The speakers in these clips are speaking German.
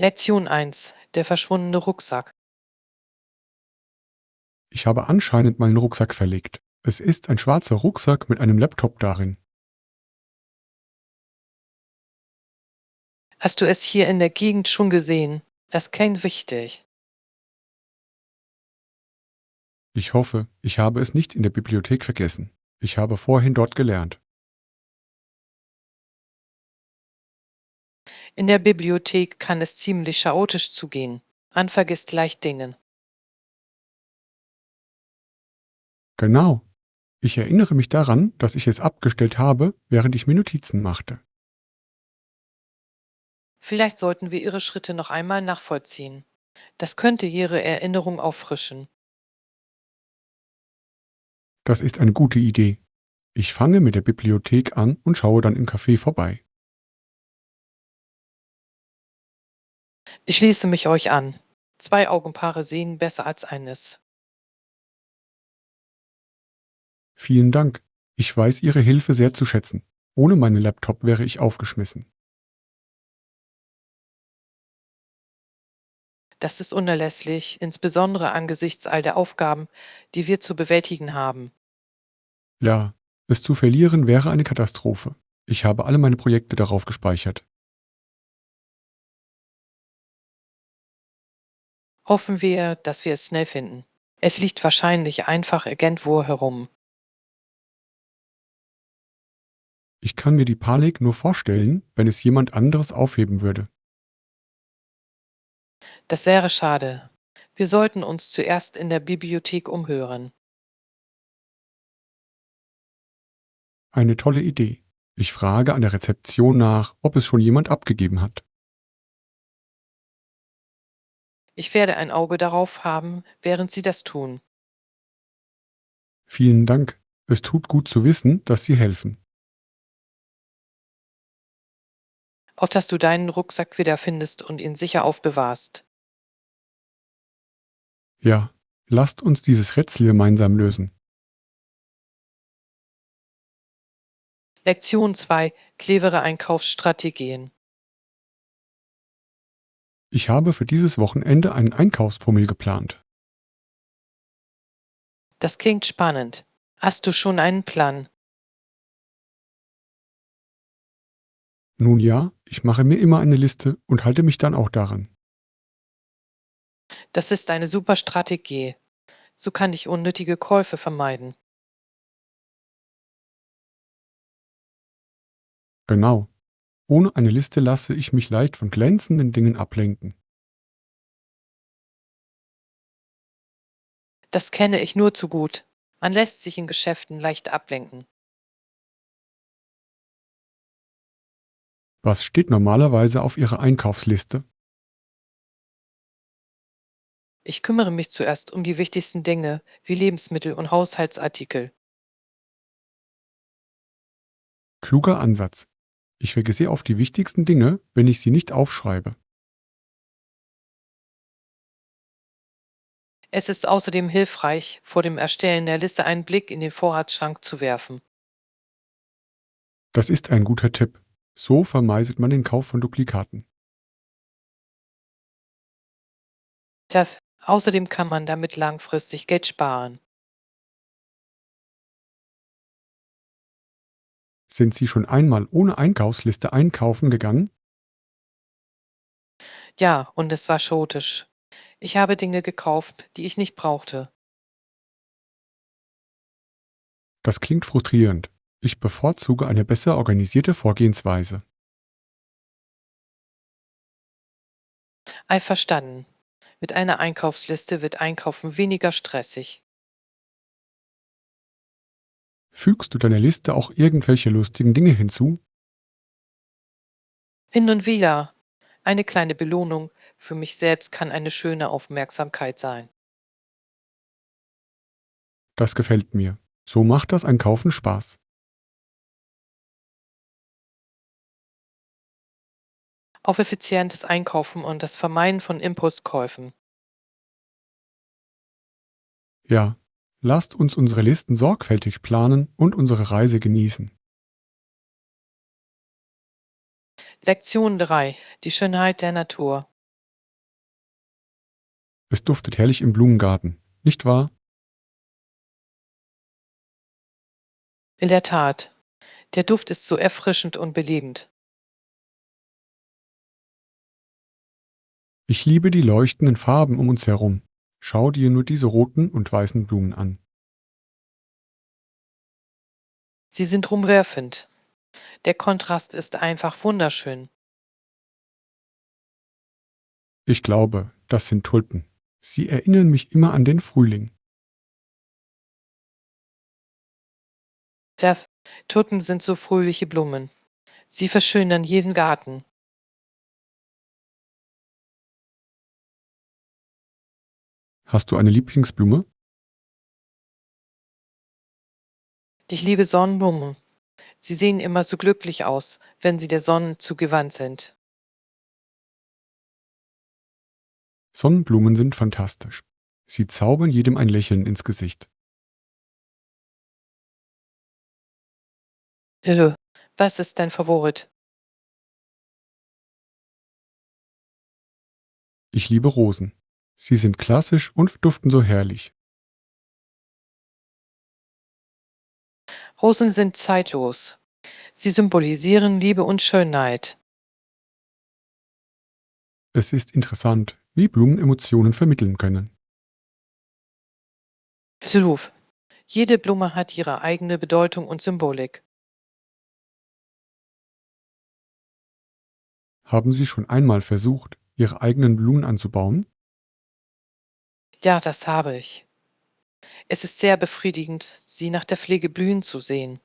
Lektion 1: Der verschwundene Rucksack. Ich habe anscheinend meinen Rucksack verlegt. Es ist ein schwarzer Rucksack mit einem Laptop darin. Hast du es hier in der Gegend schon gesehen? Es klingt wichtig. Ich hoffe, ich habe es nicht in der Bibliothek vergessen. Ich habe vorhin dort gelernt. In der Bibliothek kann es ziemlich chaotisch zugehen. Man vergisst leicht Dinge. Genau. Ich erinnere mich daran, dass ich es abgestellt habe, während ich mir Notizen machte. Vielleicht sollten wir Ihre Schritte noch einmal nachvollziehen. Das könnte Ihre Erinnerung auffrischen. Das ist eine gute Idee. Ich fange mit der Bibliothek an und schaue dann im Café vorbei. Ich schließe mich euch an. Zwei Augenpaare sehen besser als eines. Vielen Dank. Ich weiß Ihre Hilfe sehr zu schätzen. Ohne meinen Laptop wäre ich aufgeschmissen. Das ist unerlässlich, insbesondere angesichts all der Aufgaben, die wir zu bewältigen haben. Ja, es zu verlieren wäre eine Katastrophe. Ich habe alle meine Projekte darauf gespeichert. Hoffen wir, dass wir es schnell finden. Es liegt wahrscheinlich einfach irgendwo herum. Ich kann mir die Panik nur vorstellen, wenn es jemand anderes aufheben würde. Das wäre schade. Wir sollten uns zuerst in der Bibliothek umhören. Eine tolle Idee. Ich frage an der Rezeption nach, ob es schon jemand abgegeben hat. Ich werde ein Auge darauf haben, während Sie das tun. Vielen Dank. Es tut gut zu wissen, dass Sie helfen. Auf dass du deinen Rucksack wiederfindest und ihn sicher aufbewahrst. Ja, lasst uns dieses Rätsel gemeinsam lösen. Lektion 2: Clevere Einkaufsstrategien. Ich habe für dieses Wochenende einen Einkaufspummel geplant. Das klingt spannend. Hast du schon einen Plan? Nun ja, ich mache mir immer eine Liste und halte mich dann auch daran. Das ist eine super Strategie. So kann ich unnötige Käufe vermeiden. Genau. Ohne eine Liste lasse ich mich leicht von glänzenden Dingen ablenken. Das kenne ich nur zu gut. Man lässt sich in Geschäften leicht ablenken. Was steht normalerweise auf Ihrer Einkaufsliste? Ich kümmere mich zuerst um die wichtigsten Dinge wie Lebensmittel und Haushaltsartikel. Kluger Ansatz. Ich vergesse oft die wichtigsten Dinge, wenn ich sie nicht aufschreibe. Es ist außerdem hilfreich, vor dem Erstellen der Liste einen Blick in den Vorratsschrank zu werfen. Das ist ein guter Tipp. So vermeidet man den Kauf von Duplikaten. Außerdem kann man damit langfristig Geld sparen. Sind Sie schon einmal ohne Einkaufsliste einkaufen gegangen? Ja, und es war chaotisch. Ich habe Dinge gekauft, die ich nicht brauchte. Das klingt frustrierend. Ich bevorzuge eine besser organisierte Vorgehensweise. Einverstanden. Mit einer Einkaufsliste wird Einkaufen weniger stressig. Fügst du deiner Liste auch irgendwelche lustigen Dinge hinzu? Hin und wieder. Eine kleine Belohnung für mich selbst kann eine schöne Aufmerksamkeit sein. Das gefällt mir. So macht das Einkaufen Spaß. Auf effizientes Einkaufen und das Vermeiden von Impulskäufen. Ja, lasst uns unsere Listen sorgfältig planen und unsere Reise genießen. Lektion 3: Die Schönheit der Natur. Es duftet herrlich im Blumengarten, nicht wahr? In der Tat, der Duft ist so erfrischend und belebend. Ich liebe die leuchtenden Farben um uns herum. Schau dir nur diese roten und weißen Blumen an. Sie sind rumwerfend. Der Kontrast ist einfach wunderschön. Ich glaube, das sind Tulpen. Sie erinnern mich immer an den Frühling. Der Tulpen sind so fröhliche Blumen. Sie verschönern jeden Garten. Hast du eine Lieblingsblume? Ich liebe Sonnenblumen. Sie sehen immer so glücklich aus, wenn sie der Sonne zugewandt sind. Sonnenblumen sind fantastisch. Sie zaubern jedem ein Lächeln ins Gesicht. Lille, was ist dein Favorit? Ich liebe Rosen. Sie sind klassisch und duften so herrlich. Rosen sind zeitlos. Sie symbolisieren Liebe und Schönheit. Es ist interessant, wie Blumen Emotionen vermitteln können. Absolut. Jede Blume hat ihre eigene Bedeutung und Symbolik. Haben Sie schon einmal versucht, Ihre eigenen Blumen anzubauen? Ja, das habe ich. Es ist sehr befriedigend, sie nach der Pflege blühen zu sehen.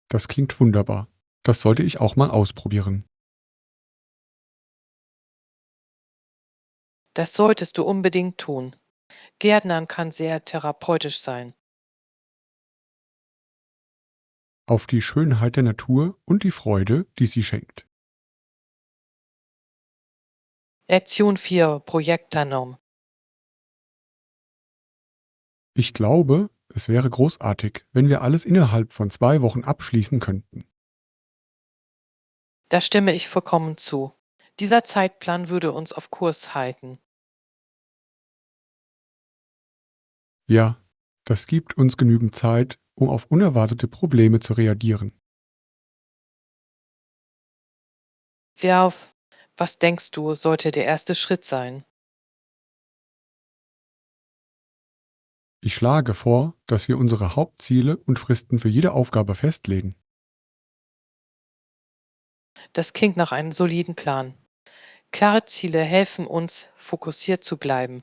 Das klingt wunderbar. Das sollte ich auch mal ausprobieren. Das solltest du unbedingt tun. Gärtnern kann sehr therapeutisch sein. Auf die Schönheit der Natur und die Freude, die sie schenkt. Lektion 4: Projektplanung. Ich glaube, es wäre großartig, wenn wir alles innerhalb von 2 Wochen abschließen könnten. Da stimme ich vollkommen zu. Dieser Zeitplan würde uns auf Kurs halten. Ja, das gibt uns genügend Zeit, um auf unerwartete Probleme zu reagieren. Werf, was denkst du, sollte der erste Schritt sein? Ich schlage vor, dass wir unsere Hauptziele und Fristen für jede Aufgabe festlegen. Das klingt nach einem soliden Plan. Klare Ziele helfen uns, fokussiert zu bleiben.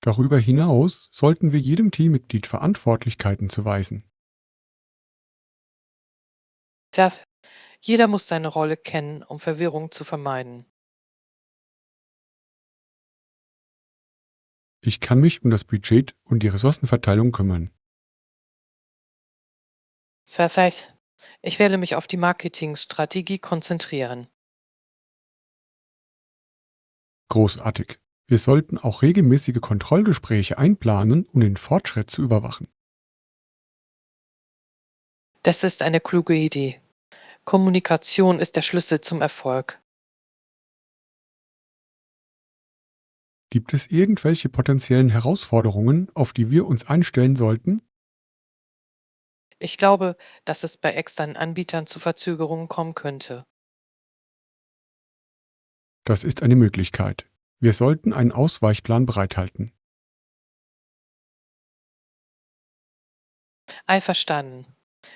Darüber hinaus sollten wir jedem Teammitglied Verantwortlichkeiten zuweisen. Werf, jeder muss seine Rolle kennen, um Verwirrung zu vermeiden. Ich kann mich um das Budget und die Ressourcenverteilung kümmern. Perfekt. Ich werde mich auf die Marketingstrategie konzentrieren. Großartig. Wir sollten auch regelmäßige Kontrollgespräche einplanen, um den Fortschritt zu überwachen. Das ist eine kluge Idee. Kommunikation ist der Schlüssel zum Erfolg. Gibt es irgendwelche potenziellen Herausforderungen, auf die wir uns einstellen sollten? Ich glaube, dass es bei externen Anbietern zu Verzögerungen kommen könnte. Das ist eine Möglichkeit. Wir sollten einen Ausweichplan bereithalten. Einverstanden.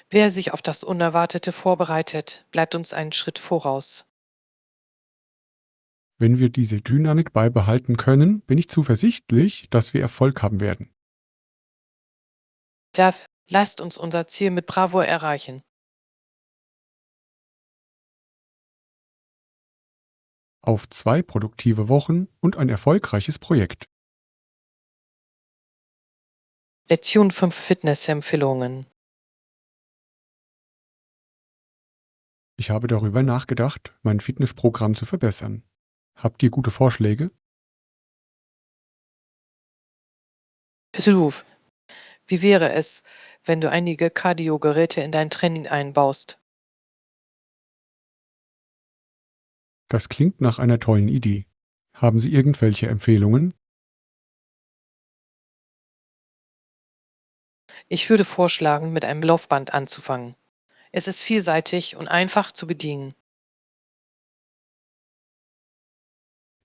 Wer sich auf das Unerwartete vorbereitet, bleibt uns einen Schritt voraus. Wenn wir diese Dynamik beibehalten können, bin ich zuversichtlich, dass wir Erfolg haben werden. Lasst uns unser Ziel mit Bravour erreichen. Auf 2 produktive Wochen und ein erfolgreiches Projekt. Lektion 5: Fitnessempfehlungen. Ich habe darüber nachgedacht, mein Fitnessprogramm zu verbessern. Habt ihr gute Vorschläge? Besuch. Wie wäre es, wenn du einige Cardio-Geräte in dein Training einbaust? Das klingt nach einer tollen Idee. Haben Sie irgendwelche Empfehlungen? Ich würde vorschlagen, mit einem Laufband anzufangen. Es ist vielseitig und einfach zu bedienen.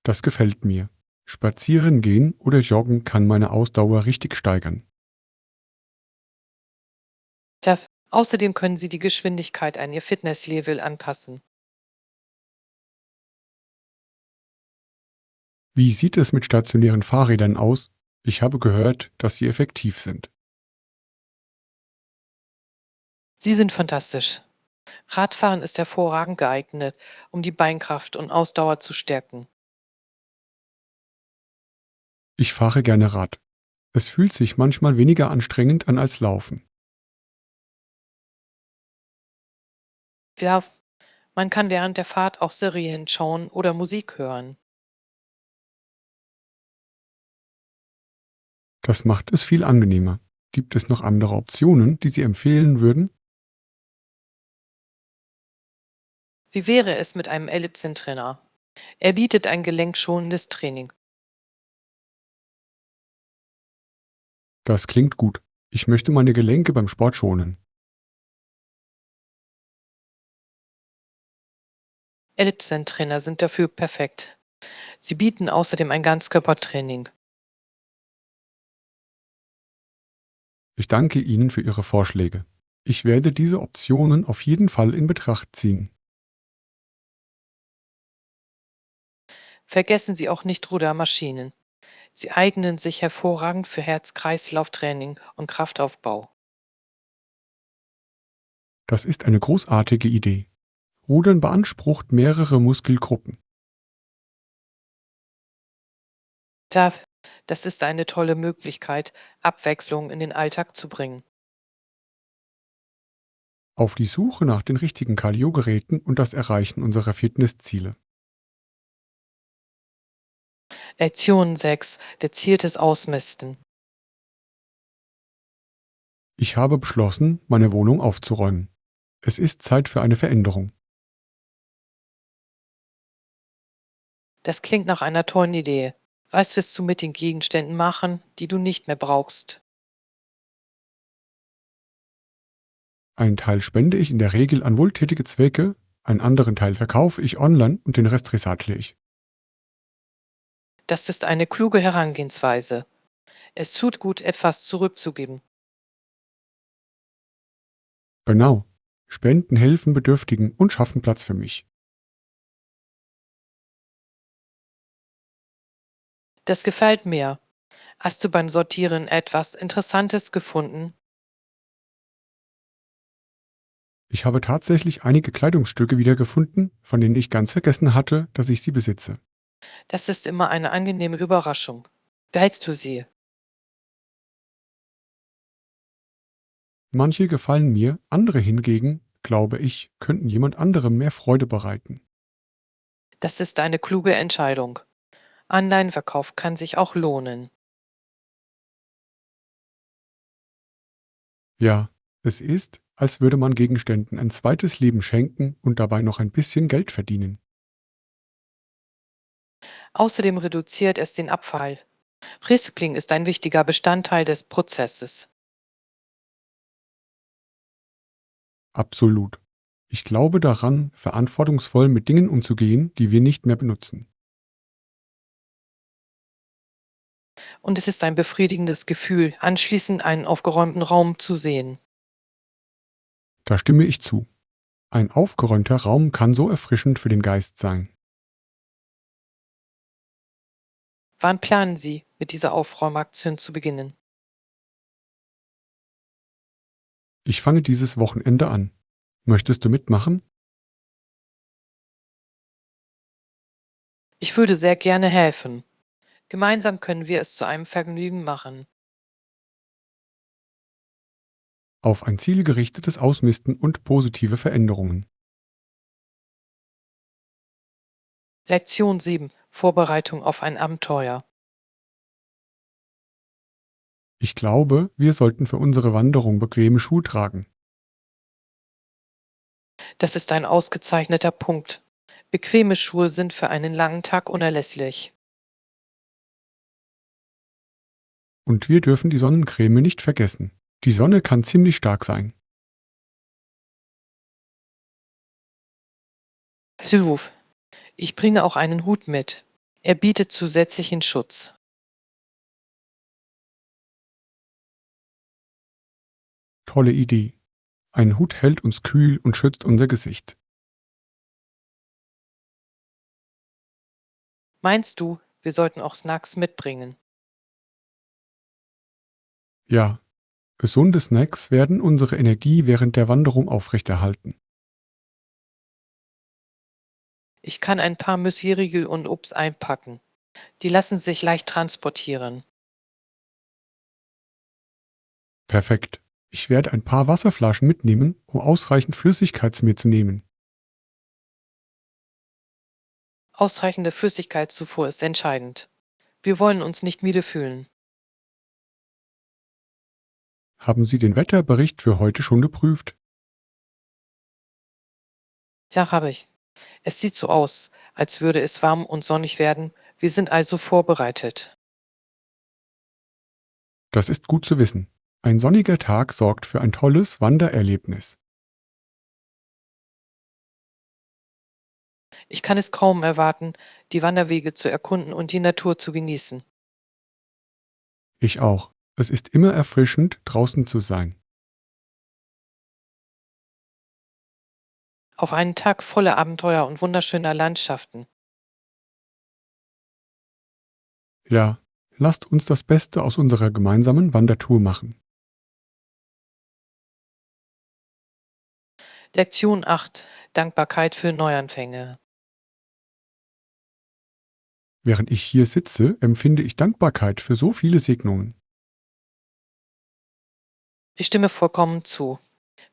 Das gefällt mir. Spazieren gehen oder joggen kann meine Ausdauer richtig steigern. Außerdem können Sie die Geschwindigkeit an Ihr Fitnesslevel anpassen. Wie sieht es mit stationären Fahrrädern aus? Ich habe gehört, dass sie effektiv sind. Sie sind fantastisch. Radfahren ist hervorragend geeignet, um die Beinkraft und Ausdauer zu stärken. Ich fahre gerne Rad. Es fühlt sich manchmal weniger anstrengend an als Laufen. Ja, man kann während der Fahrt auch Serien schauen oder Musik hören. Das macht es viel angenehmer. Gibt es noch andere Optionen, die Sie empfehlen würden? Wie wäre es mit einem Ellipsentrainer? Er bietet ein gelenkschonendes Training. Das klingt gut. Ich möchte meine Gelenke beim Sport schonen. Ellipsentrainer sind dafür perfekt. Sie bieten außerdem ein Ganzkörpertraining. Ich danke Ihnen für Ihre Vorschläge. Ich werde diese Optionen auf jeden Fall in Betracht ziehen. Vergessen Sie auch nicht Rudermaschinen. Sie eignen sich hervorragend für Herz-Kreislauf-Training und Kraftaufbau. Das ist eine großartige Idee. Rudern beansprucht mehrere Muskelgruppen. Da- Das ist eine tolle Möglichkeit, Abwechslung in den Alltag zu bringen. Auf die Suche nach den richtigen Cardio-Geräten und das Erreichen unserer Fitnessziele. Lektion 6: Gezieltes Ausmisten. Ich habe beschlossen, meine Wohnung aufzuräumen. Es ist Zeit für eine Veränderung. Das klingt nach einer tollen Idee. Was wirst du mit den Gegenständen machen, die du nicht mehr brauchst? Einen Teil spende ich in der Regel an wohltätige Zwecke, einen anderen Teil verkaufe ich online und den Rest recycle ich. Das ist eine kluge Herangehensweise. Es tut gut, etwas zurückzugeben. Genau. Spenden helfen Bedürftigen und schaffen Platz für mich. Das gefällt mir. Hast du beim Sortieren etwas Interessantes gefunden? Ich habe tatsächlich einige Kleidungsstücke wiedergefunden, von denen ich ganz vergessen hatte, dass ich sie besitze. Das ist immer eine angenehme Überraschung. Behältst du sie? Manche gefallen mir, andere hingegen, glaube ich, könnten jemand anderem mehr Freude bereiten. Das ist eine kluge Entscheidung. Online-Verkauf kann sich auch lohnen. Ja, es ist, als würde man Gegenständen ein zweites Leben schenken und dabei noch ein bisschen Geld verdienen. Außerdem reduziert es den Abfall. Recycling ist ein wichtiger Bestandteil des Prozesses. Absolut. Ich glaube daran, verantwortungsvoll mit Dingen umzugehen, die wir nicht mehr benutzen. Und es ist ein befriedigendes Gefühl, anschließend einen aufgeräumten Raum zu sehen. Da stimme ich zu. Ein aufgeräumter Raum kann so erfrischend für den Geist sein. Wann planen Sie, mit dieser Aufräumaktion zu beginnen? Ich fange dieses Wochenende an. Möchtest du mitmachen? Ich würde sehr gerne helfen. Gemeinsam können wir es zu einem Vergnügen machen. Auf ein zielgerichtetes Ausmisten und positive Veränderungen. Lektion 7: Vorbereitung auf ein Abenteuer. Ich glaube, wir sollten für unsere Wanderung bequeme Schuhe tragen. Das ist ein ausgezeichneter Punkt. Bequeme Schuhe sind für einen langen Tag unerlässlich. Und wir dürfen die Sonnencreme nicht vergessen. Die Sonne kann ziemlich stark sein. Hilf, ich bringe auch einen Hut mit. Er bietet zusätzlichen Schutz. Tolle Idee. Ein Hut hält uns kühl und schützt unser Gesicht. Meinst du, wir sollten auch Snacks mitbringen? Ja, gesunde Snacks werden unsere Energie während der Wanderung aufrechterhalten. Ich kann ein paar Müsliriegel und Obst einpacken. Die lassen sich leicht transportieren. Perfekt. Ich werde ein paar Wasserflaschen mitnehmen, um ausreichend Flüssigkeit zu mir zu nehmen. Ausreichende Flüssigkeitszufuhr ist entscheidend. Wir wollen uns nicht müde fühlen. Haben Sie den Wetterbericht für heute schon geprüft? Ja, habe ich. Es sieht so aus, als würde es warm und sonnig werden. Wir sind also vorbereitet. Das ist gut zu wissen. Ein sonniger Tag sorgt für ein tolles Wandererlebnis. Ich kann es kaum erwarten, die Wanderwege zu erkunden und die Natur zu genießen. Ich auch. Es ist immer erfrischend, draußen zu sein. Auf einen Tag voller Abenteuer und wunderschöner Landschaften. Ja, lasst uns das Beste aus unserer gemeinsamen Wandertour machen. Lektion 8: Dankbarkeit für Neuanfänge. Während ich hier sitze, empfinde ich Dankbarkeit für so viele Segnungen. Ich stimme vollkommen zu.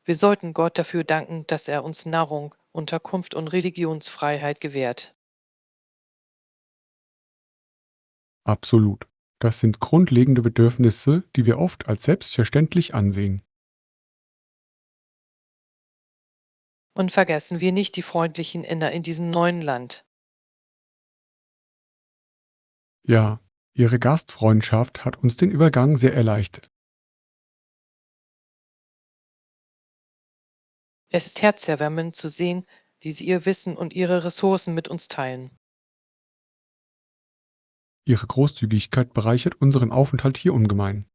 Wir sollten Gott dafür danken, dass er uns Nahrung, Unterkunft und Religionsfreiheit gewährt. Absolut. Das sind grundlegende Bedürfnisse, die wir oft als selbstverständlich ansehen. Und vergessen wir nicht die freundlichen Inner in diesem neuen Land. Ja, Ihre Gastfreundschaft hat uns den Übergang sehr erleichtert. Es ist herzerwärmend zu sehen, wie sie ihr Wissen und ihre Ressourcen mit uns teilen. Ihre Großzügigkeit bereichert unseren Aufenthalt hier ungemein.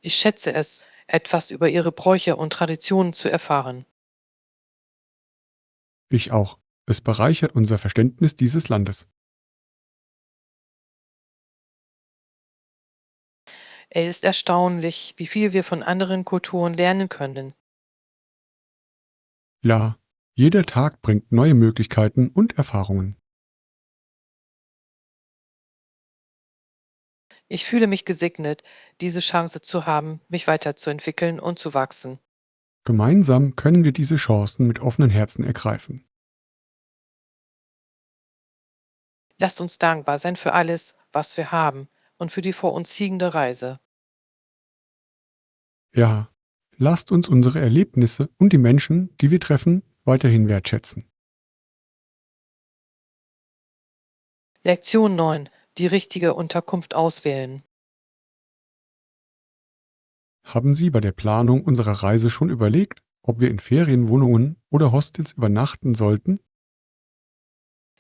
Ich schätze es, etwas über ihre Bräuche und Traditionen zu erfahren. Ich auch. Es bereichert unser Verständnis dieses Landes. Es ist erstaunlich, wie viel wir von anderen Kulturen lernen können. Ja, jeder Tag bringt neue Möglichkeiten und Erfahrungen. Ich fühle mich gesegnet, diese Chance zu haben, mich weiterzuentwickeln und zu wachsen. Gemeinsam können wir diese Chancen mit offenen Herzen ergreifen. Lasst uns dankbar sein für alles, was wir haben und für die vor uns liegende Reise. Ja, lasst uns unsere Erlebnisse und die Menschen, die wir treffen, weiterhin wertschätzen. Lektion 9: Die richtige Unterkunft auswählen. Haben Sie bei der Planung unserer Reise schon überlegt, ob wir in Ferienwohnungen oder Hostels übernachten sollten?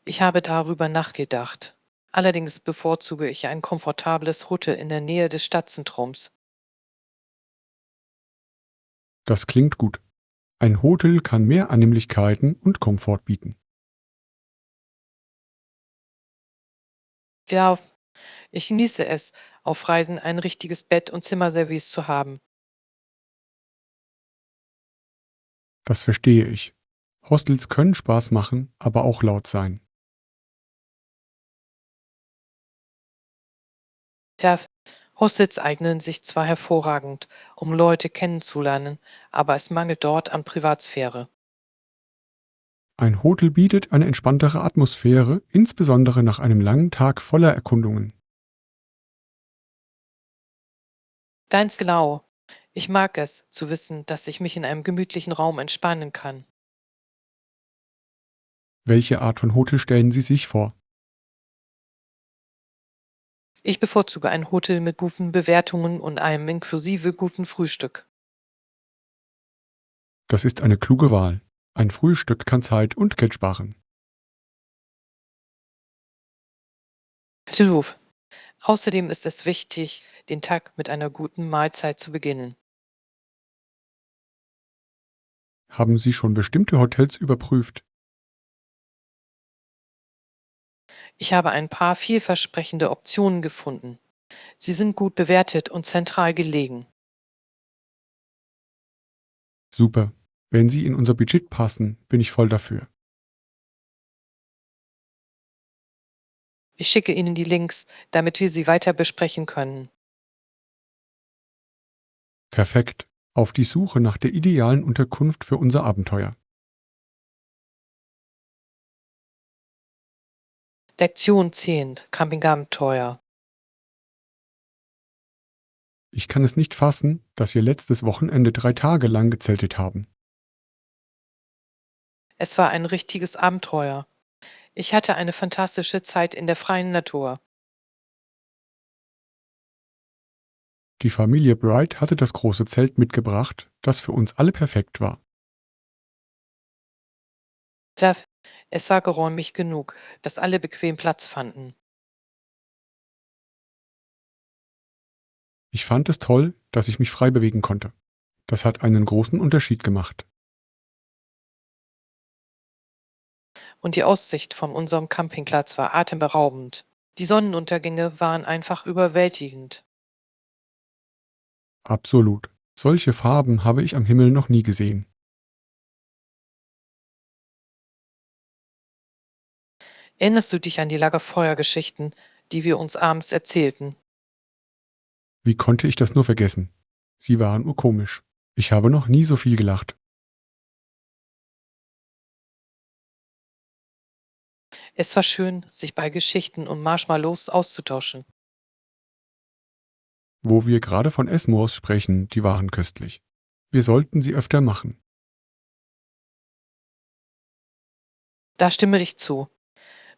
Ich habe darüber nachgedacht. Allerdings bevorzuge ich ein komfortables Hotel in der Nähe des Stadtzentrums. Das klingt gut. Ein Hotel kann mehr Annehmlichkeiten und Komfort bieten. Ja, ich genieße es, auf Reisen ein richtiges Bett und Zimmerservice zu haben. Das verstehe ich. Hostels können Spaß machen, aber auch laut sein. Ja, Hostels eignen sich zwar hervorragend, um Leute kennenzulernen, aber es mangelt dort an Privatsphäre. Ein Hotel bietet eine entspanntere Atmosphäre, insbesondere nach einem langen Tag voller Erkundungen. Ganz genau. Ich mag es, zu wissen, dass ich mich in einem gemütlichen Raum entspannen kann. Welche Art von Hotel stellen Sie sich vor? Ich bevorzuge ein Hotel mit guten Bewertungen und einem inklusive guten Frühstück. Das ist eine kluge Wahl. Ein Frühstück kann Zeit und Geld sparen. Tiluf. Außerdem ist es wichtig, den Tag mit einer guten Mahlzeit zu beginnen. Haben Sie schon bestimmte Hotels überprüft? Ich habe ein paar vielversprechende Optionen gefunden. Sie sind gut bewertet und zentral gelegen. Super. Wenn Sie in unser Budget passen, bin ich voll dafür. Ich schicke Ihnen die Links, damit wir sie weiter besprechen können. Perfekt. Auf die Suche nach der idealen Unterkunft für unser Abenteuer. Lektion 10. Campingabenteuer. Ich kann es nicht fassen, dass wir letztes Wochenende 3 Tage lang gezeltet haben. Es war ein richtiges Abenteuer. Ich hatte eine fantastische Zeit in der freien Natur. Die Familie Bright hatte das große Zelt mitgebracht, das für uns alle perfekt war. Tja, es war geräumig genug, dass alle bequem Platz fanden. Ich fand es toll, dass ich mich frei bewegen konnte. Das hat einen großen Unterschied gemacht. Und die Aussicht von unserem Campingplatz war atemberaubend. Die Sonnenuntergänge waren einfach überwältigend. Absolut. Solche Farben habe ich am Himmel noch nie gesehen. Erinnerst du dich an die Lagerfeuergeschichten, die wir uns abends erzählten? Wie konnte ich das nur vergessen? Sie waren urkomisch. Ich habe noch nie so viel gelacht. Es war schön, sich bei Geschichten und Marshmallows auszutauschen. Wo wir gerade von Eskimos sprechen, die waren köstlich. Wir sollten sie öfter machen. Da stimme ich zu.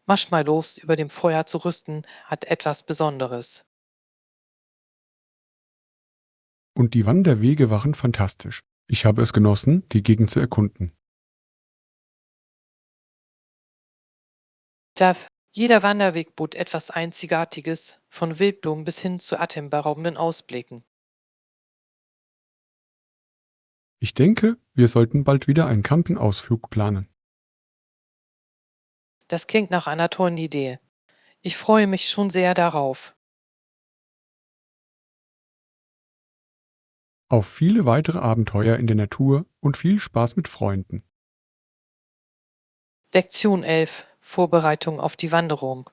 Marshmallows über dem Feuer zu rüsten hat etwas Besonderes. Und die Wanderwege waren fantastisch. Ich habe es genossen, die Gegend zu erkunden. Da jeder Wanderweg bot etwas Einzigartiges, von Wildblumen bis hin zu atemberaubenden Ausblicken. Ich denke, wir sollten bald wieder einen Campingausflug planen. Das klingt nach einer tollen Idee. Ich freue mich schon sehr darauf. Auf viele weitere Abenteuer in der Natur und viel Spaß mit Freunden. Lektion 11. Vorbereitung auf die Wanderung.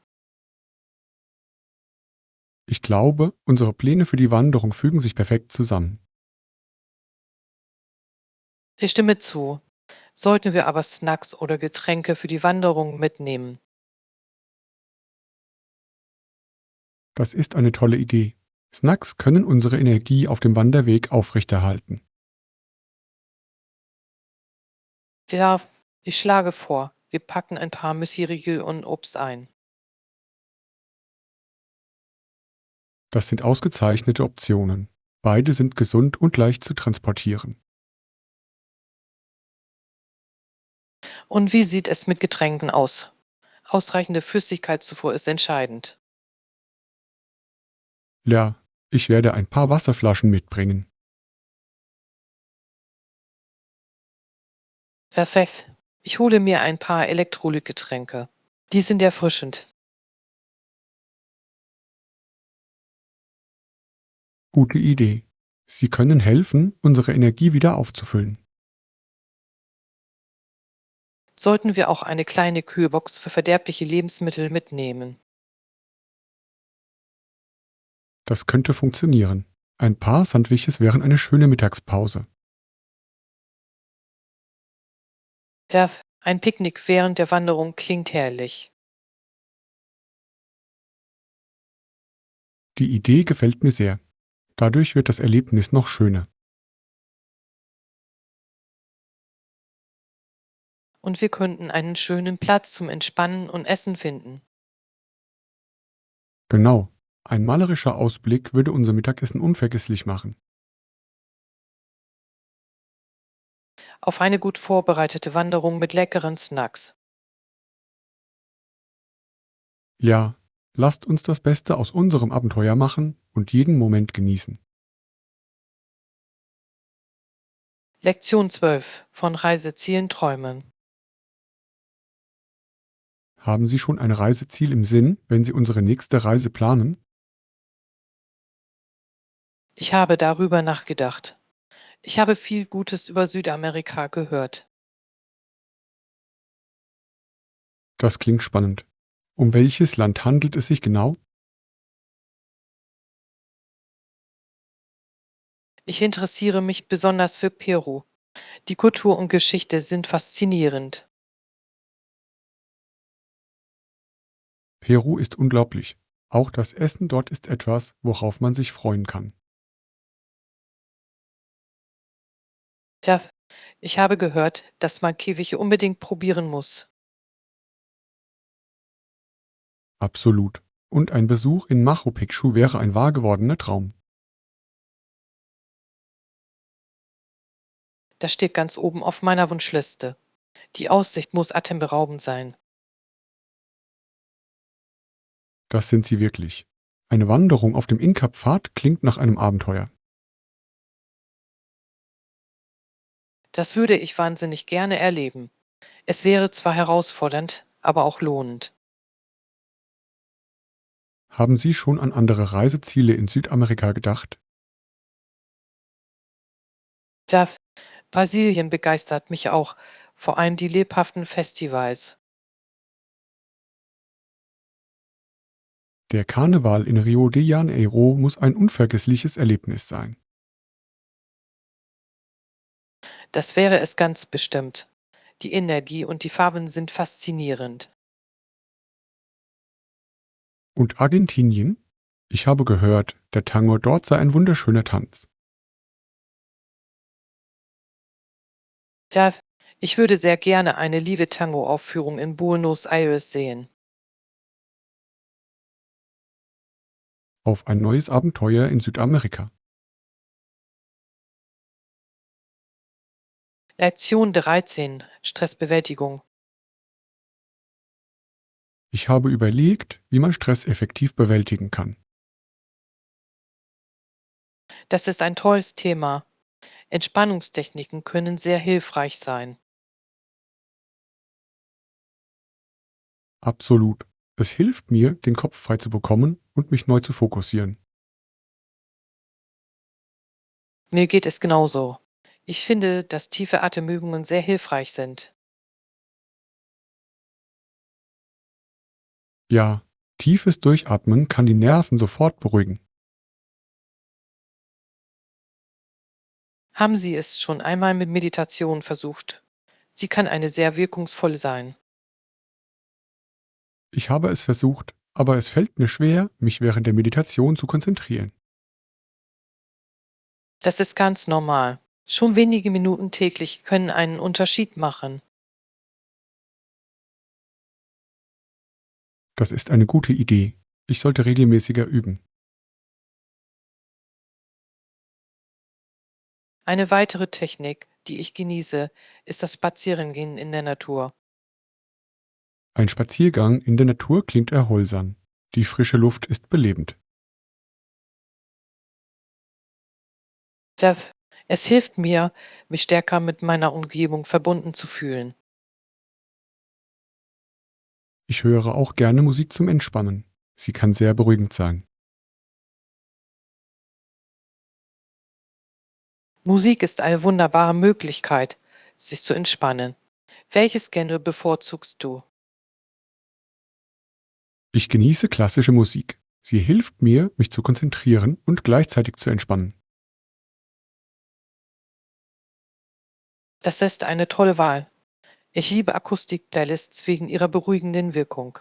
Ich glaube, unsere Pläne für die Wanderung fügen sich perfekt zusammen. Ich stimme zu. Sollten wir aber Snacks oder Getränke für die Wanderung mitnehmen? Das ist eine tolle Idee. Snacks können unsere Energie auf dem Wanderweg aufrechterhalten. Ja, ich schlage vor, wir packen ein paar Müsli-Riegel und Obst ein. Das sind ausgezeichnete Optionen. Beide sind gesund und leicht zu transportieren. Und wie sieht es mit Getränken aus? Ausreichende Flüssigkeitszufuhr ist entscheidend. Ja, ich werde ein paar Wasserflaschen mitbringen. Perfekt. Ich hole mir ein paar Elektrolytgetränke. Die sind erfrischend. Gute Idee. Sie können helfen, unsere Energie wieder aufzufüllen. Sollten wir auch eine kleine Kühlbox für verderbliche Lebensmittel mitnehmen? Das könnte funktionieren. Ein paar Sandwiches wären eine schöne Mittagspause. Ja, ein Picknick während der Wanderung klingt herrlich. Die Idee gefällt mir sehr. Dadurch wird das Erlebnis noch schöner. Und wir könnten einen schönen Platz zum Entspannen und Essen finden. Genau. Ein malerischer Ausblick würde unser Mittagessen unvergesslich machen. Auf eine gut vorbereitete Wanderung mit leckeren Snacks. Ja, lasst uns das Beste aus unserem Abenteuer machen und jeden Moment genießen. Lektion 12 von Reisezielen träumen. Haben Sie schon ein Reiseziel im Sinn, wenn Sie unsere nächste Reise planen? Ich habe darüber nachgedacht. Ich habe viel Gutes über Südamerika gehört. Das klingt spannend. Um welches Land handelt es sich genau? Ich interessiere mich besonders für Peru. Die Kultur und Geschichte sind faszinierend. Peru ist unglaublich. Auch das Essen dort ist etwas, worauf man sich freuen kann. Tja, ich habe gehört, dass man Käfige unbedingt probieren muss. Absolut. Und ein Besuch in Machu Picchu wäre ein wahr gewordener Traum. Das steht ganz oben auf meiner Wunschliste. Die Aussicht muss atemberaubend sein. Das sind sie wirklich. Eine Wanderung auf dem Inka-Pfad klingt nach einem Abenteuer. Das würde ich wahnsinnig gerne erleben. Es wäre zwar herausfordernd, aber auch lohnend. Haben Sie schon an andere Reiseziele in Südamerika gedacht? Tja, Brasilien begeistert mich auch, vor allem die lebhaften Festivals. Der Karneval in Rio de Janeiro muss ein unvergessliches Erlebnis sein. Das wäre es ganz bestimmt. Die Energie und die Farben sind faszinierend. Und Argentinien? Ich habe gehört, der Tango dort sei ein wunderschöner Tanz. Tja, ich würde sehr gerne eine Live-Tango-Aufführung in Buenos Aires sehen. Auf ein neues Abenteuer in Südamerika. Lektion 13. Stressbewältigung. Ich habe überlegt, wie man Stress effektiv bewältigen kann. Das ist ein tolles Thema. Entspannungstechniken können sehr hilfreich sein. Absolut. Es hilft mir, den Kopf frei zu bekommen und mich neu zu fokussieren. Mir geht es genauso. Ich finde, dass tiefe Atemübungen sehr hilfreich sind. Ja, tiefes Durchatmen kann die Nerven sofort beruhigen. Haben Sie es schon einmal mit Meditation versucht? Sie kann eine sehr wirkungsvoll sein. Ich habe es versucht, aber es fällt mir schwer, mich während der Meditation zu konzentrieren. Das ist ganz normal. Schon wenige Minuten täglich können einen Unterschied machen. Das ist eine gute Idee. Ich sollte regelmäßiger üben. Eine weitere Technik, die ich genieße, ist das Spazierengehen in der Natur. Ein Spaziergang in der Natur klingt erholsam. Die frische Luft ist belebend. Da- Es hilft mir, mich stärker mit meiner Umgebung verbunden zu fühlen. Ich höre auch gerne Musik zum Entspannen. Sie kann sehr beruhigend sein. Musik ist eine wunderbare Möglichkeit, sich zu entspannen. Welches Genre bevorzugst du? Ich genieße klassische Musik. Sie hilft mir, mich zu konzentrieren und gleichzeitig zu entspannen. Das ist eine tolle Wahl. Ich liebe Akustik-Playlists wegen ihrer beruhigenden Wirkung.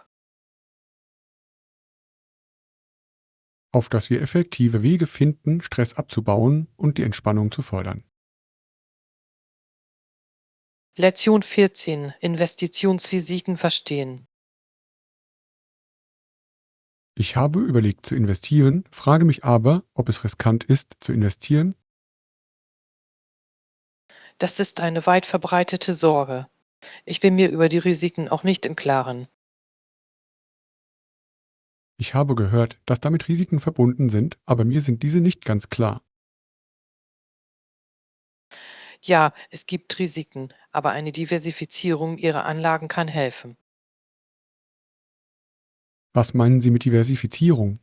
Auf dass wir effektive Wege finden, Stress abzubauen und die Entspannung zu fördern. Lektion 14. Investitionsrisiken verstehen. Ich habe überlegt zu investieren, frage mich aber, ob es riskant ist, zu investieren. Das ist eine weit verbreitete Sorge. Ich bin mir über die Risiken auch nicht im Klaren. Ich habe gehört, dass damit Risiken verbunden sind, aber mir sind diese nicht ganz klar. Ja, es gibt Risiken, aber eine Diversifizierung Ihrer Anlagen kann helfen. Was meinen Sie mit Diversifizierung?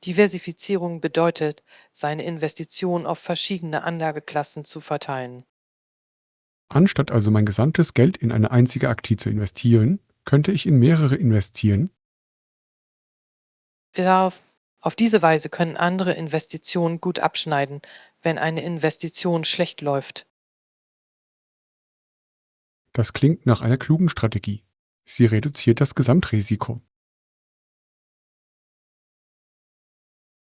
Diversifizierung bedeutet, seine Investitionen auf verschiedene Anlageklassen zu verteilen. Anstatt also mein gesamtes Geld in eine einzige Aktie zu investieren, könnte ich in mehrere investieren. Darauf, auf diese Weise können andere Investitionen gut abschneiden, wenn eine Investition schlecht läuft. Das klingt nach einer klugen Strategie. Sie reduziert das Gesamtrisiko.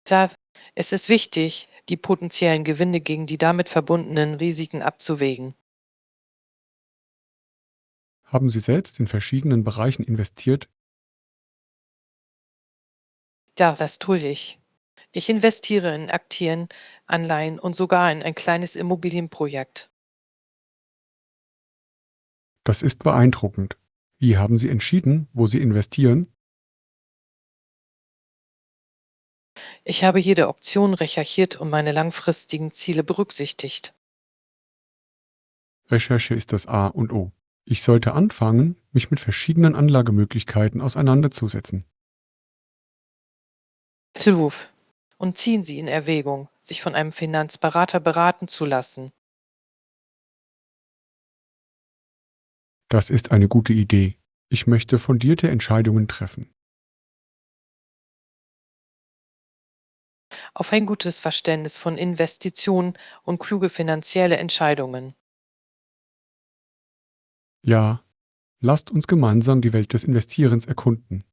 Da ist es wichtig, die potenziellen Gewinne gegen die damit verbundenen Risiken abzuwägen. Haben Sie selbst in verschiedenen Bereichen investiert? Ja, das tue ich. Ich investiere in Aktien, Anleihen und sogar in ein kleines Immobilienprojekt. Das ist beeindruckend. Wie haben Sie entschieden, wo Sie investieren? Ich habe jede Option recherchiert und meine langfristigen Ziele berücksichtigt. Recherche ist das A und O. Ich sollte anfangen, mich mit verschiedenen Anlagemöglichkeiten auseinanderzusetzen. Tilwuf. Und ziehen Sie in Erwägung, sich von einem Finanzberater beraten zu lassen. Das ist eine gute Idee. Ich möchte fundierte Entscheidungen treffen. Auf ein gutes Verständnis von Investitionen und kluge finanzielle Entscheidungen. Ja, lasst uns gemeinsam die Welt des Investierens erkunden.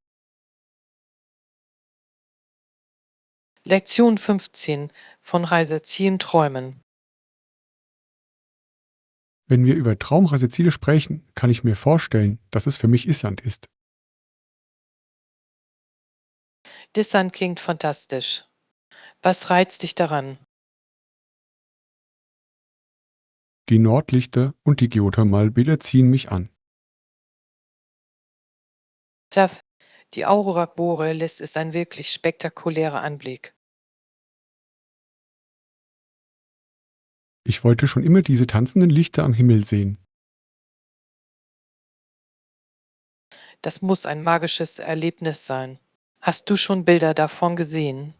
Lektion 15 von Reisezielen träumen. Wenn wir über Traumreiseziele sprechen, kann ich mir vorstellen, dass es für mich Island ist. Dissant klingt fantastisch. Was reizt dich daran? Die Nordlichter und die Geothermalbäder ziehen mich an. Tja, die Aurora Borealis ist ein wirklich spektakulärer Anblick. Ich wollte schon immer diese tanzenden Lichter am Himmel sehen. Das muss ein magisches Erlebnis sein. Hast du schon Bilder davon gesehen?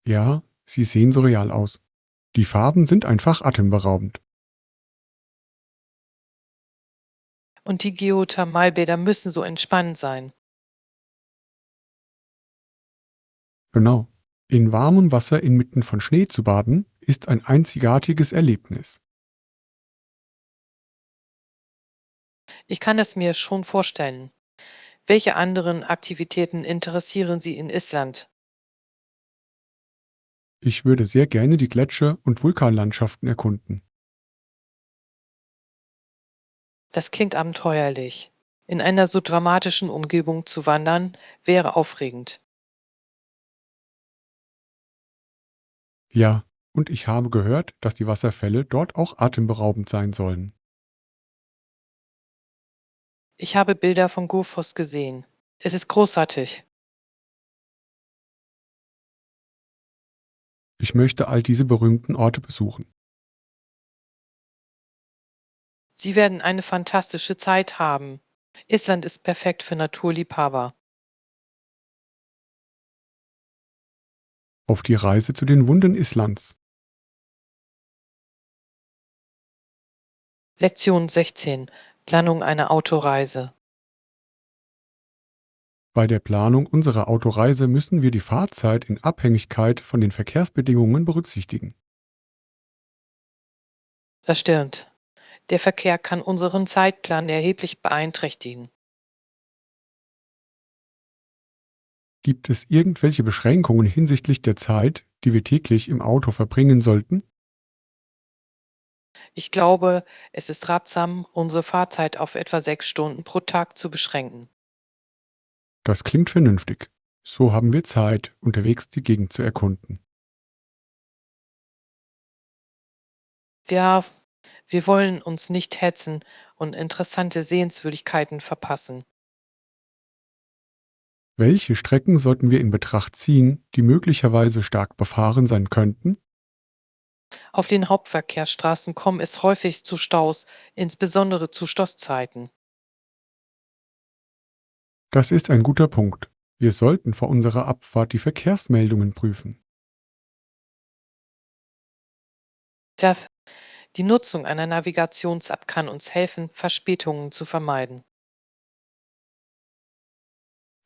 Ja, sie sehen so real aus. Die Farben sind einfach atemberaubend. Und die Geothermalbäder müssen so entspannend sein. Genau. In warmem Wasser inmitten von Schnee zu baden, ist ein einzigartiges Erlebnis. Ich kann es mir schon vorstellen. Welche anderen Aktivitäten interessieren Sie in Island? Ich würde sehr gerne die Gletscher und Vulkanlandschaften erkunden. Das klingt abenteuerlich. In einer so dramatischen Umgebung zu wandern, wäre aufregend. Ja, und ich habe gehört, dass die Wasserfälle dort auch atemberaubend sein sollen. Ich habe Bilder von Gophos gesehen. Es ist großartig. Ich möchte all diese berühmten Orte besuchen. Sie werden eine fantastische Zeit haben. Island ist perfekt für Naturliebhaber. Auf die Reise zu den Wundern Islands. Lektion 16. Planung einer Autoreise. Bei der Planung unserer Autoreise müssen wir die Fahrzeit in Abhängigkeit von den Verkehrsbedingungen berücksichtigen. Das stimmt. Der Verkehr kann unseren Zeitplan erheblich beeinträchtigen. Gibt es irgendwelche Beschränkungen hinsichtlich der Zeit, die wir täglich im Auto verbringen sollten? Ich glaube, es ist ratsam, unsere Fahrzeit auf etwa 6 Stunden pro Tag zu beschränken. Das klingt vernünftig. So haben wir Zeit, unterwegs die Gegend zu erkunden. Ja, wir wollen uns nicht hetzen und interessante Sehenswürdigkeiten verpassen. Welche Strecken sollten wir in Betracht ziehen, die möglicherweise stark befahren sein könnten? Auf den Hauptverkehrsstraßen kommt es häufig zu Staus, insbesondere zu Stoßzeiten. Das ist ein guter Punkt. Wir sollten vor unserer Abfahrt die Verkehrsmeldungen prüfen. Ja, die Nutzung einer Navigations-App kann uns helfen, Verspätungen zu vermeiden.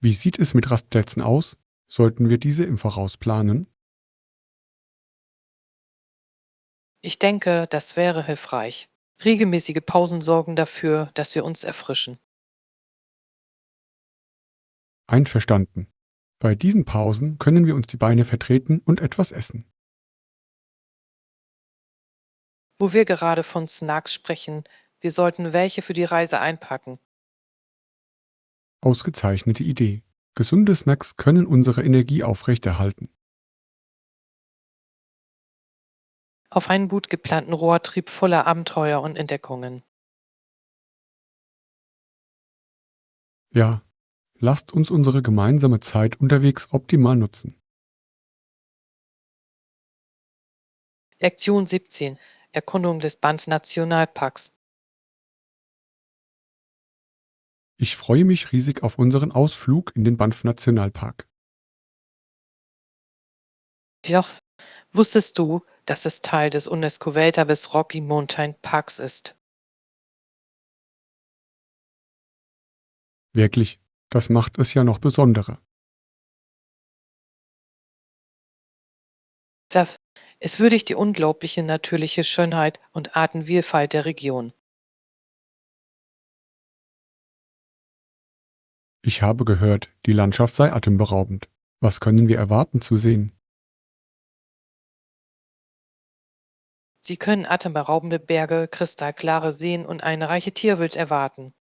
Wie sieht es mit Rastplätzen aus? Sollten wir diese im Voraus planen? Ich denke, das wäre hilfreich. Regelmäßige Pausen sorgen dafür, dass wir uns erfrischen. Einverstanden. Bei diesen Pausen können wir uns die Beine vertreten und etwas essen. Wo wir gerade von Snacks sprechen, wir sollten welche für die Reise einpacken. Ausgezeichnete Idee. Gesunde Snacks können unsere Energie aufrechterhalten. Auf einen gut geplanten Roadtrip voller Abenteuer und Entdeckungen. Ja, lasst uns unsere gemeinsame Zeit unterwegs optimal nutzen. Lektion 17. Erkundung des Banff Nationalparks. Ich freue mich riesig auf unseren Ausflug in den Banff Nationalpark. Joch, wusstest du, dass es Teil des UNESCO-Welterbes Rocky Mountain Parks ist? Wirklich, das macht es ja noch besonderer. Ja, es würdigt die unglaubliche natürliche Schönheit und Artenvielfalt der Region. Ich habe gehört, die Landschaft sei atemberaubend. Was können wir erwarten zu sehen? Sie können atemberaubende Berge, kristallklare Seen und eine reiche Tierwelt erwarten.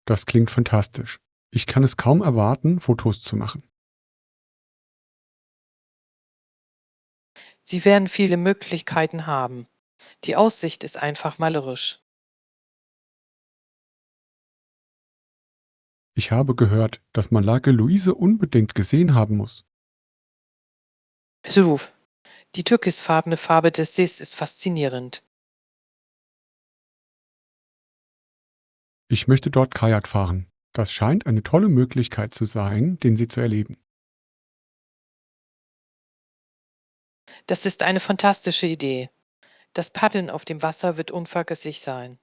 Das klingt fantastisch. Ich kann es kaum erwarten, Fotos zu machen. Sie werden viele Möglichkeiten haben. Die Aussicht ist einfach malerisch. Ich habe gehört, dass man Lage Luise unbedingt gesehen haben muss. Ruf, die türkisfarbene Farbe des Sees ist faszinierend. Ich möchte dort Kajak fahren. Das scheint eine tolle Möglichkeit zu sein, den See zu erleben. Das ist eine fantastische Idee. Das Paddeln auf dem Wasser wird unvergesslich sein.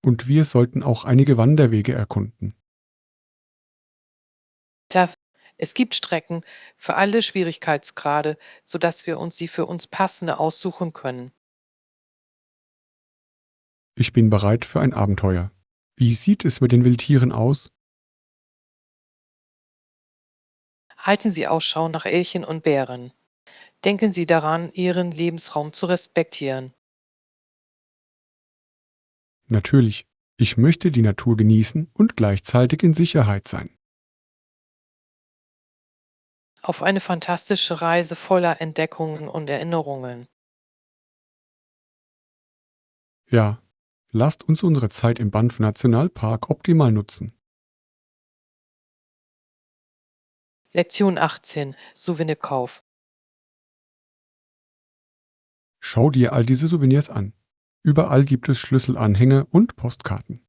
Und wir sollten auch einige Wanderwege erkunden. Tja, es gibt Strecken für alle Schwierigkeitsgrade, sodass wir uns die für uns passende aussuchen können. Ich bin bereit für ein Abenteuer. Wie sieht es mit den Wildtieren aus? Halten Sie Ausschau nach Elchen und Bären. Denken Sie daran, Ihren Lebensraum zu respektieren. Natürlich. Ich möchte die Natur genießen und gleichzeitig in Sicherheit sein. Auf eine fantastische Reise voller Entdeckungen und Erinnerungen. Ja, lasst uns unsere Zeit im Banff Nationalpark optimal nutzen. Lektion 18. Souvenirkauf. Schau dir all diese Souvenirs an. Überall gibt es Schlüsselanhänge und Postkarten.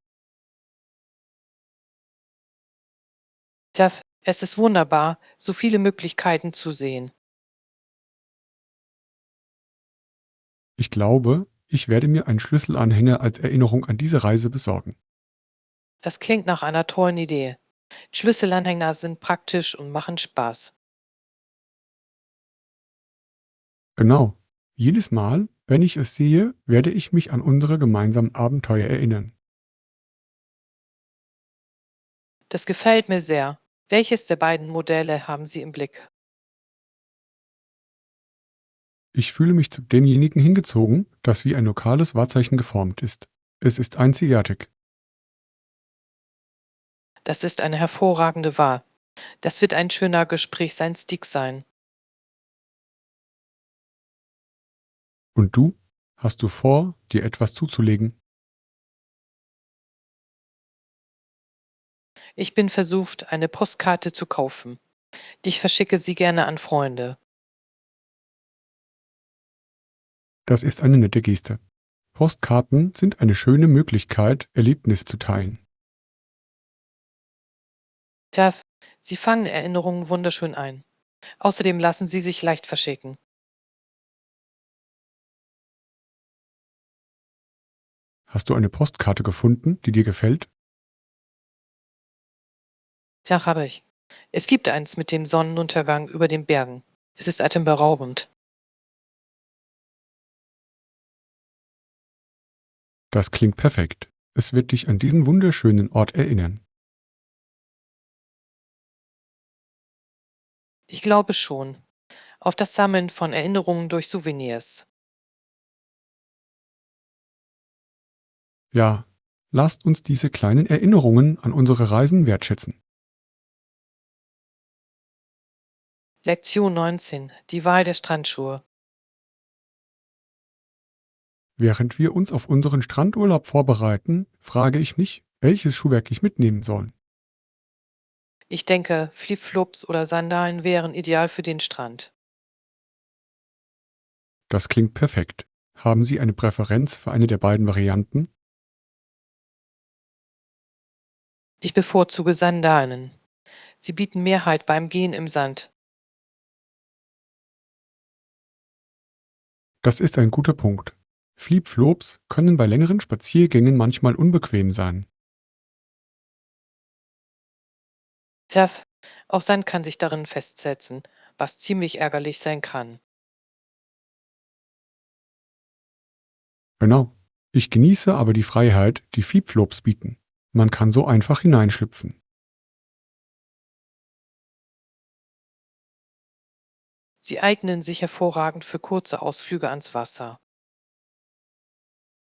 Tja, es ist wunderbar, so viele Möglichkeiten zu sehen. Ich glaube, ich werde mir einen Schlüsselanhänger als Erinnerung an diese Reise besorgen. Das klingt nach einer tollen Idee. Schlüsselanhänger sind praktisch und machen Spaß. Genau. Jedes Mal, wenn ich es sehe, werde ich mich an unsere gemeinsamen Abenteuer erinnern. Das gefällt mir sehr. Welches der beiden Modelle haben Sie im Blick? Ich fühle mich zu demjenigen hingezogen, das wie ein lokales Wahrzeichen geformt ist. Es ist einzigartig. Das ist eine hervorragende Wahl. Das wird ein schöner Gesprächseinstieg sein. Und du? Hast du vor, dir etwas zuzulegen? Ich bin versucht, eine Postkarte zu kaufen. Ich verschicke sie gerne an Freunde. Das ist eine nette Geste. Postkarten sind eine schöne Möglichkeit, Erlebnisse zu teilen. Tja, sie fangen Erinnerungen wunderschön ein. Außerdem lassen sie sich leicht verschicken. Hast du eine Postkarte gefunden, die dir gefällt? Tja, habe ich. Es gibt eins mit dem Sonnenuntergang über den Bergen. Es ist atemberaubend. Das klingt perfekt. Es wird dich an diesen wunderschönen Ort erinnern. Ich glaube schon. Auf das Sammeln von Erinnerungen durch Souvenirs. Ja, lasst uns diese kleinen Erinnerungen an unsere Reisen wertschätzen. Lektion 19. Die Wahl der Strandschuhe. Während wir uns auf unseren Strandurlaub vorbereiten, frage ich mich, welches Schuhwerk ich mitnehmen soll. Ich denke, Flipflops oder Sandalen wären ideal für den Strand. Das klingt perfekt. Haben Sie eine Präferenz für eine der beiden Varianten? Ich bevorzuge Sandalen. Sie bieten mehr Halt beim Gehen im Sand. Das ist ein guter Punkt. Flip-Flops können bei längeren Spaziergängen manchmal unbequem sein. Tja, auch Sand kann sich darin festsetzen, was ziemlich ärgerlich sein kann. Genau. Ich genieße aber die Freiheit, die Flip-Flops bieten. Man kann so einfach hineinschlüpfen. Sie eignen sich hervorragend für kurze Ausflüge ans Wasser.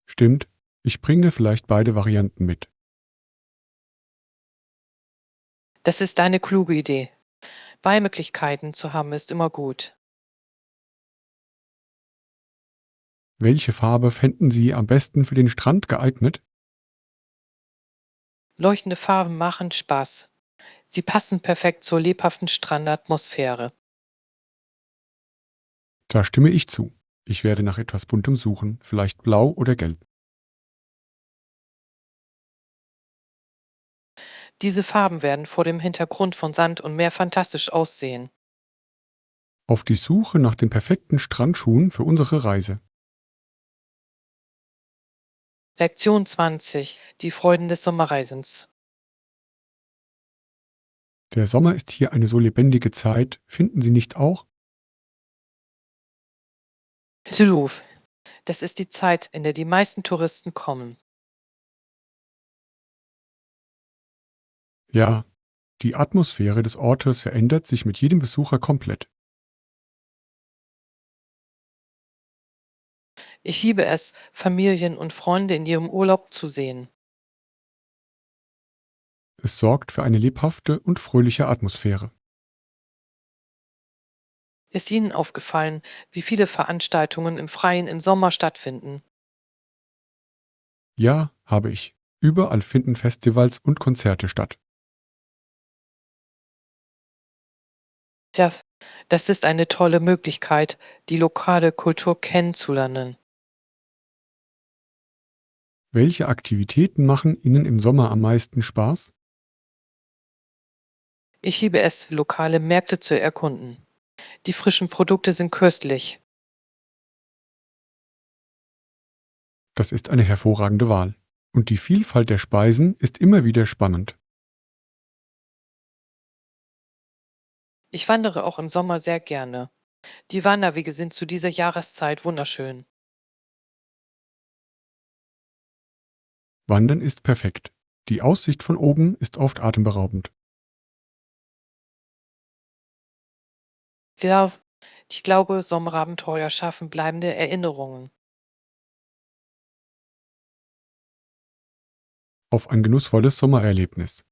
Stimmt, ich bringe vielleicht beide Varianten mit. Das ist eine kluge Idee. Wahlmöglichkeiten zu haben ist immer gut. Welche Farbe fänden Sie am besten für den Strand geeignet? Leuchtende Farben machen Spaß. Sie passen perfekt zur lebhaften Strandatmosphäre. Da stimme ich zu. Ich werde nach etwas Buntem suchen, vielleicht blau oder gelb. Diese Farben werden vor dem Hintergrund von Sand und Meer fantastisch aussehen. Auf die Suche nach den perfekten Strandschuhen für unsere Reise. Lektion 20. Die Freuden des Sommerreisens. Der Sommer ist hier eine so lebendige Zeit, finden Sie nicht auch? Hilf. Das ist die Zeit, in der die meisten Touristen kommen. Ja, die Atmosphäre des Ortes verändert sich mit jedem Besucher komplett. Ich liebe es, Familien und Freunde in ihrem Urlaub zu sehen. Es sorgt für eine lebhafte und fröhliche Atmosphäre. Ist Ihnen aufgefallen, wie viele Veranstaltungen im Freien im Sommer stattfinden? Ja, habe ich. Überall finden Festivals und Konzerte statt. Tja, das ist eine tolle Möglichkeit, die lokale Kultur kennenzulernen. Welche Aktivitäten machen Ihnen im Sommer am meisten Spaß? Ich liebe es, lokale Märkte zu erkunden. Die frischen Produkte sind köstlich. Das ist eine hervorragende Wahl. Und die Vielfalt der Speisen ist immer wieder spannend. Ich wandere auch im Sommer sehr gerne. Die Wanderwege sind zu dieser Jahreszeit wunderschön. Wandern ist perfekt. Die Aussicht von oben ist oft atemberaubend. Ja, ich glaube, Sommerabenteuer schaffen bleibende Erinnerungen. Auf ein genussvolles Sommererlebnis.